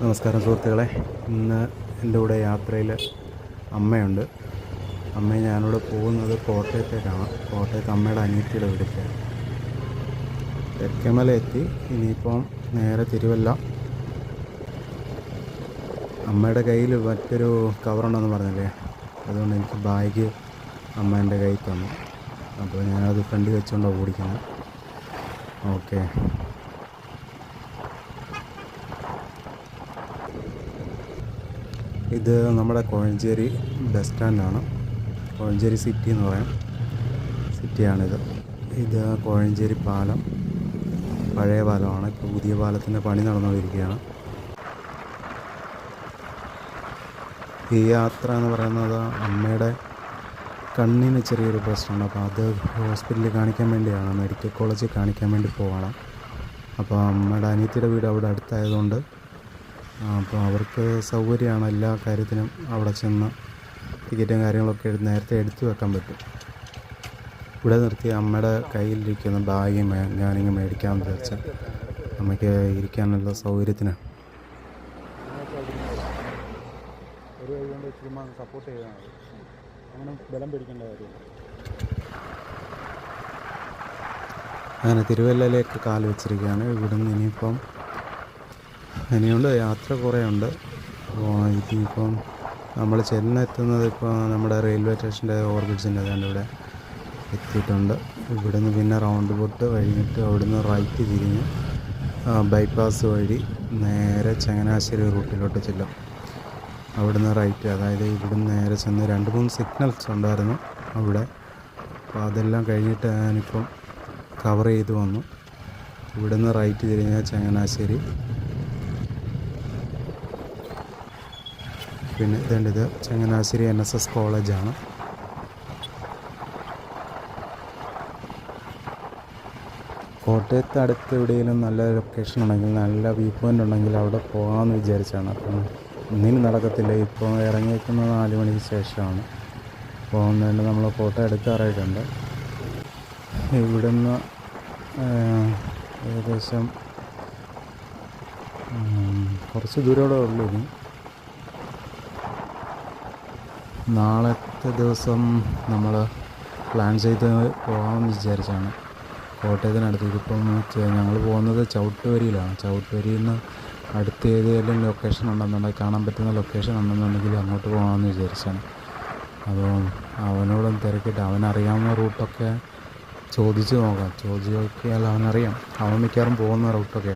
നമസ്കാരം സുഹൃത്തുക്കളെ. ഇന്ന് എൻ്റെ കൂടെ യാത്രയിൽ അമ്മയുണ്ട്. അമ്മയെ ഞാനിവിടെ പോകുന്നത് കോട്ടയത്തേക്കാണ്. കോട്ടയത്ത് അമ്മയുടെ അനിയത്തിയുടെ വീട്ടിലേക്ക്. തെക്കേമല എത്തി. ഇനിയിപ്പം നേരെ തിരുവല്ല. അമ്മയുടെ കയ്യിൽ മറ്റൊരു കവറുണ്ടെന്ന് പറഞ്ഞില്ലേ, അതുകൊണ്ട് എനിക്ക് ബാഗ് അമ്മ എൻ്റെ കയ്യിൽ തന്നു. അപ്പോൾ ഞാനത് ഫ്രണ്ടിൽ വെച്ചുകൊണ്ടാണ് ഓടിക്കുന്നത്. ഓക്കെ, ഇത് നമ്മുടെ കോഴഞ്ചേരി ബസ് സ്റ്റാൻഡാണ്. കോഴഞ്ചേരി സിറ്റി എന്ന് പറയാം, സിറ്റിയാണിത്. ഇത് കോഴഞ്ചേരി പാലം, പഴയ പാലമാണ്. ഇപ്പോൾ പുതിയ പാലത്തിൻ്റെ പണി നടന്നുകൊണ്ടിരിക്കുകയാണ്. ഈ യാത്ര എന്ന് പറയുന്നത് അമ്മയുടെ കണ്ണിന് ചെറിയൊരു പ്രശ്നമുണ്ട്. അപ്പോൾ അത് ഹോസ്പിറ്റലിൽ കാണിക്കാൻ വേണ്ടിയാണ്, മെഡിക്കൽ കോളേജിൽ കാണിക്കാൻ വേണ്ടി പോകണം. അപ്പോൾ അമ്മയുടെ അനിയത്തിയുടെ വീട് അവിടെ അടുത്തായതുകൊണ്ട് അപ്പോൾ അവർക്ക് സൗകര്യമാണ് എല്ലാ കാര്യത്തിനും. അവിടെ ചെന്ന് ടിക്കറ്റും കാര്യങ്ങളൊക്കെ നേരത്തെ എടുത്തു വെക്കാൻ പറ്റും. ഇവിടെ നിർത്തി അമ്മയുടെ കയ്യിലിരിക്കുന്ന ബാഗ് ഞാനിങ്ങ് മേടിക്കാമെന്ന് വിചാരിച്ചാൽ അമ്മയ്ക്ക് ഇരിക്കാനുള്ള സൗകര്യത്തിന്. സപ്പോർട്ട് ചെയ്താൽ അങ്ങനെ ബലം പിടിക്കേണ്ട കാര്യം. അങ്ങനെ തിരുവല്ലയിലേക്ക് കാല് വെച്ചിരിക്കുകയാണ്. ഇവിടുന്ന് ഇനിയുണ്ട് യാത്ര കുറേ ഉണ്ട്. അപ്പോൾ ഇതിപ്പം നമ്മൾ ചെന്നെത്തുന്നത് ഇപ്പോൾ നമ്മുടെ റെയിൽവേ സ്റ്റേഷൻ്റെ ഓവർബ്രിഡ്ജിൻ്റെ അതിൻ്റെ ഇവിടെ എത്തിയിട്ടുണ്ട്. ഇവിടുന്ന് പിന്നെ റൗണ്ട് ബോട്ട് കഴിഞ്ഞിട്ട് അവിടുന്ന് റൈറ്റ് തിരിഞ്ഞ് ബൈപ്പാസ് വഴി നേരെ ചങ്ങനാശ്ശേരി റൂട്ടിലോട്ട് ചെല്ലും. അവിടുന്ന് റൈറ്റ്, അതായത് ഇവിടുന്ന് നേരെ ചെന്ന് 2-3 സിഗ്നൽസ് ഉണ്ടായിരുന്നു അവിടെ. അപ്പോൾ അതെല്ലാം കഴിഞ്ഞിട്ട് ഞാനിപ്പം കവർ ചെയ്ത് വന്നു. ഇവിടുന്ന് റൈറ്റ് തിരിഞ്ഞ ചങ്ങനാശ്ശേരി. പിന്നെ ഇത് ചങ്ങനാശ്ശേരി NSS കോളേജാണ്. കോട്ടയത്ത് അടുത്ത് എവിടെയെങ്കിലും നല്ല ലൊക്കേഷൻ ഉണ്ടെങ്കിൽ, നല്ല വ്യൂ പോയിൻ്റ് ഉണ്ടെങ്കിൽ അവിടെ പോകാമെന്ന് വിചാരിച്ചാണ്. അപ്പം ഇന്നിനും നടക്കത്തില്ല. ഇപ്പോൾ ഇറങ്ങിയിരിക്കുന്നത് 4 മണിക്ക് ശേഷമാണ്. പോകുന്നതുകൊണ്ട് നമ്മൾ ഫോട്ടോ എടുക്കാറായിട്ടുണ്ട്. ഇവിടുന്ന് ഏകദേശം കുറച്ച് ദൂരോടെ ഉള്ളൂ. ഇനി നാളത്തെ ദിവസം നമ്മൾ പ്ലാൻ ചെയ്ത് പോകാമെന്ന് വിചാരിച്ചാണ് കോട്ടയത്തിനടുത്തേക്ക്. ഇപ്പം ഞങ്ങൾ പോകുന്നത് ചവിട്ടുവരിയിലാണ്. ചവിട്ടുവരിയിൽ നിന്ന് അടുത്ത് ഏതെങ്കിലും ലൊക്കേഷൻ ഉണ്ടെന്നുണ്ടെങ്കിൽ, കാണാൻ പറ്റുന്ന ലൊക്കേഷൻ ഉണ്ടെന്നുണ്ടെങ്കിൽ അങ്ങോട്ട് പോകാമെന്ന് വിചാരിച്ചാണ്. അപ്പോൾ അവനോടൊന്ന് തിരക്കിയിട്ട് അവനറിയാവുന്ന റൂട്ടൊക്കെ ചോദിച്ച് നോക്കാം. ചോദിച്ച് നോക്കിയാൽ അവനറിയാം. അവൻ മിക്കവാറും പോകുന്ന റൂട്ടൊക്കെ